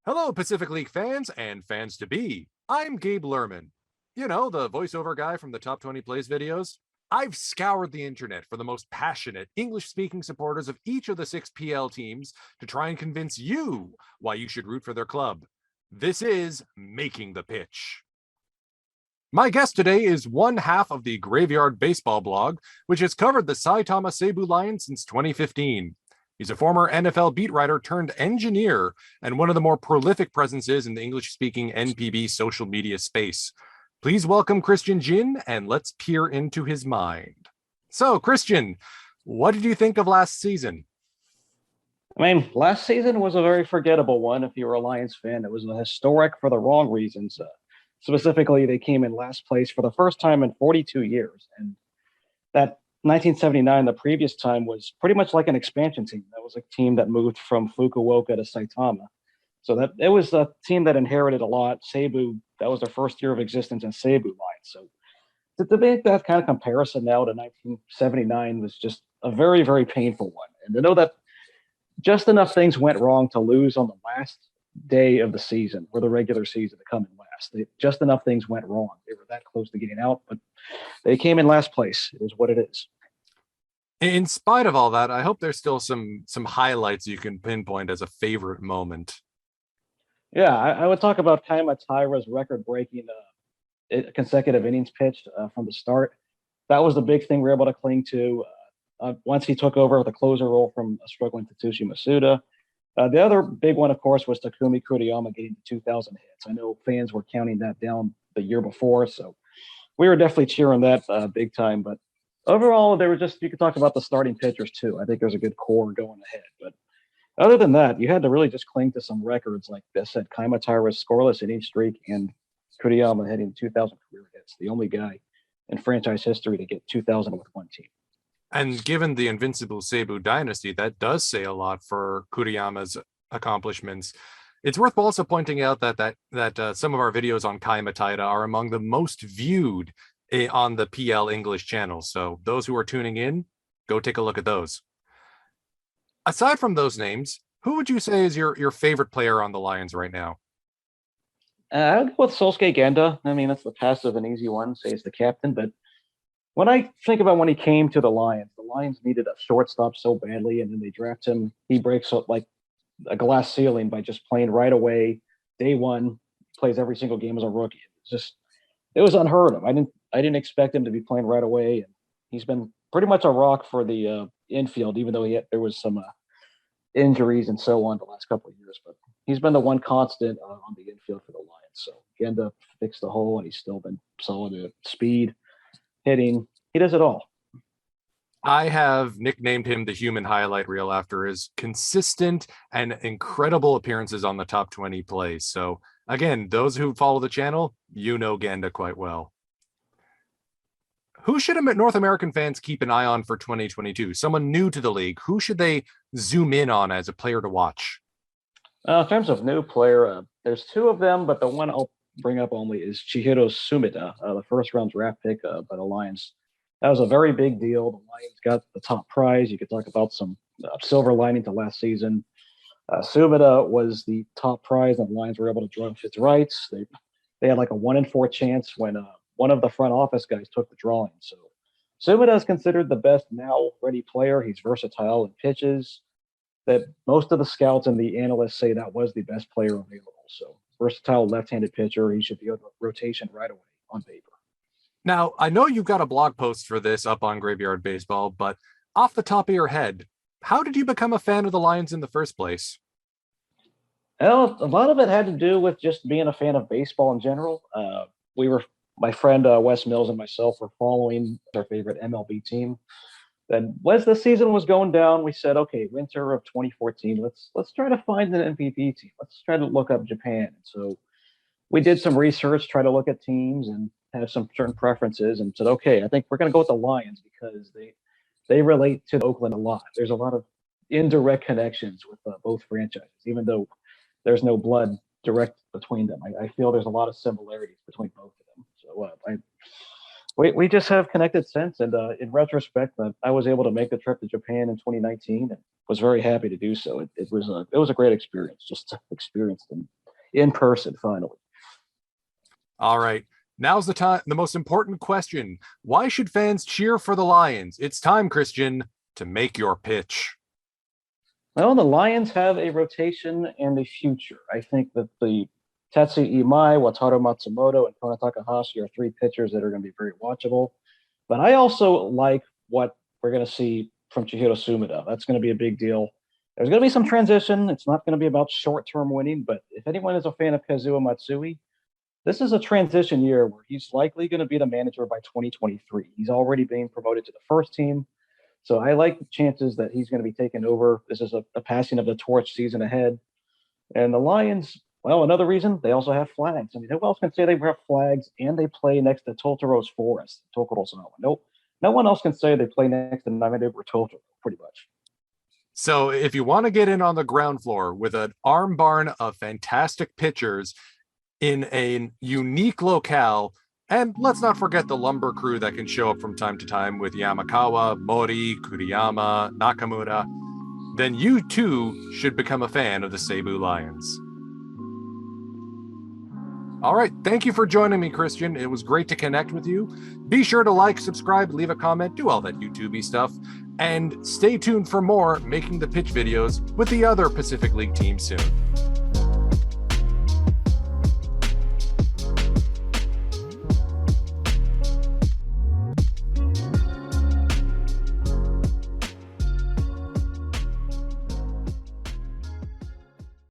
Hello, Pacific League fans and fans to be. I'm Gabe Lerman. You know, the voiceover guy from the Top 20 Plays videos. I've scoured the internet for the most passionate English speaking supporters of each of the 6 PL teams to try and convince you why you should root for their club. This is Making the Pitch. My guest today is one half of the Graveyard Baseball blog, which has covered the Saitama Seibu Lions since 2015. He's a former NFL beat writer turned engineer and one of the more prolific presences in the English-speaking NPB social media space. Please welcome Christian Jin, and let's peer into his mind. So, Christian, what did you think of last season? Last season was a very forgettable one if you were a Lions fan. It was historic for the wrong reasons. Specifically, they came in last place for the first time in 42 years. And that 1979, the previous time, was pretty much like an expansion team. That was a team that moved from Fukuoka to Saitama. So that it was a team that inherited a lot. Seibu, that was their first year of existence in Seibu Lions. So to make that kind of comparison now to 1979 was just a very, very painful one. And to know that just enough things went wrong to lose on the last day of the season, or the regular season, to come in last. Just enough things went wrong. They were that close to getting out, but they came in last place. It is what it is. In spite of all that, I hope there's still some highlights you can pinpoint as a favorite moment. Yeah, I would talk about Kaima Taira's record-breaking consecutive innings pitched from the start. That was the big thing we were able to cling to once he took over the closer role from a struggling Tatsushi Masuda. The other big one, of course, was Takumi Kuriyama getting 2,000 hits. I know fans were counting that down the year before, so we were definitely cheering that big time. But overall, you could talk about the starting pitchers too. I think there's a good core going ahead. But other than that, you had to really just cling to some records like this at Kaima Taira's scoreless inning streak and Kuriyama hitting 2,000 career hits, the only guy in franchise history to get 2,000 with one team. And given the invincible Seibu dynasty, that does say a lot for Kuriyama's accomplishments. It's worth also pointing out that some of our videos on Kaima Taira are among the most viewed on the PL English channel. So those who are tuning in, go take a look at those. Aside from those names, who would you say is your favorite player on the Lions right now? I would go with Sosuke Genda. That's the passive and easy one, say he's the captain. But when I think about when he came to the Lions needed a shortstop so badly, and then they draft him. He breaks up like a glass ceiling by just playing right away. Day one, plays every single game as a rookie. It was unheard of. I didn't expect him to be playing right away, and he's been pretty much a rock for the infield, even though there was some injuries and so on the last couple of years. But he's been the one constant on the infield for the Lions. So Genda fixed the hole, and he's still been solid at speed, hitting. He does it all. I have nicknamed him the human highlight reel after his consistent and incredible appearances on the top 20 plays. So again, those who follow the channel, you know Genda quite well. Who should North American fans keep an eye on for 2022? Someone new to the league. Who should they zoom in on as a player to watch? In terms of new player, there's two of them, but the one I'll bring up only is Chihiro Sumida, the first round draft pick by the Lions. That was a very big deal. The Lions got the top prize. You could talk about some silver lining to last season. Sumida was the top prize, and the Lions were able to draw his rights. They had like a 1 in 4 chance when one of the front office guys took the drawing. So Sumida is considered the best now ready player. He's versatile in pitches. That most of the scouts and the analysts say that was the best player available. So versatile left-handed pitcher. He should be on rotation right away on paper. Now, I know you've got a blog post for this up on Graveyard Baseball, but off the top of your head, how did you become a fan of the Lions in the first place? Well, a lot of it had to do with just being a fan of baseball in general. My friend Wes Mills and myself were following our favorite MLB team. Then as the season was going down, we said, okay, winter of 2014, let's try to find an MVP team. Let's try to look up Japan. So we did some research, try to look at teams and have some certain preferences, and said, okay, I think we're going to go with the Lions because they relate to Oakland a lot. There's a lot of indirect connections with both franchises, even though there's no blood direct between them. I feel there's a lot of similarities between both of them. So We just have connected since, and in retrospect, I was able to make the trip to Japan in 2019, and was very happy to do so. It was a great experience, just to experience them in person finally. All right. Now's the time, the most important question. Why should fans cheer for the Lions? It's time, Christian, to make your pitch. Well, the Lions have a rotation and a future. I think that the Tetsuya Imai, Wataru Matsumoto, and Kona Takahashi are three pitchers that are going to be very watchable. But I also like what we're going to see from Chihiro Sumida. That's going to be a big deal. There's going to be some transition. It's not going to be about short-term winning, but if anyone is a fan of Kazuo Matsui, this is a transition year where he's likely going to be the manager by 2023. He's already being promoted to the first team. So I like the chances that he's going to be taking over. This is a passing of the torch season ahead. And the Lions, well, another reason, they also have flags. I mean, who else can say they have flags and they play next to Totoro's Forest, Tokoro-sama? No one else can say they play next to Namide or Totoro, pretty much. So if you want to get in on the ground floor with an arm barn of fantastic pitchers in a unique locale, and let's not forget the lumber crew that can show up from time to time with Yamakawa, Mori, Kuriyama, Nakamura, then you too should become a fan of the Seibu Lions. All right, thank you for joining me, Christian. It was great to connect with you. Be sure to like, subscribe, leave a comment, do all that YouTube-y stuff, and stay tuned for more Making the Pitch videos with the other Pacific League teams soon.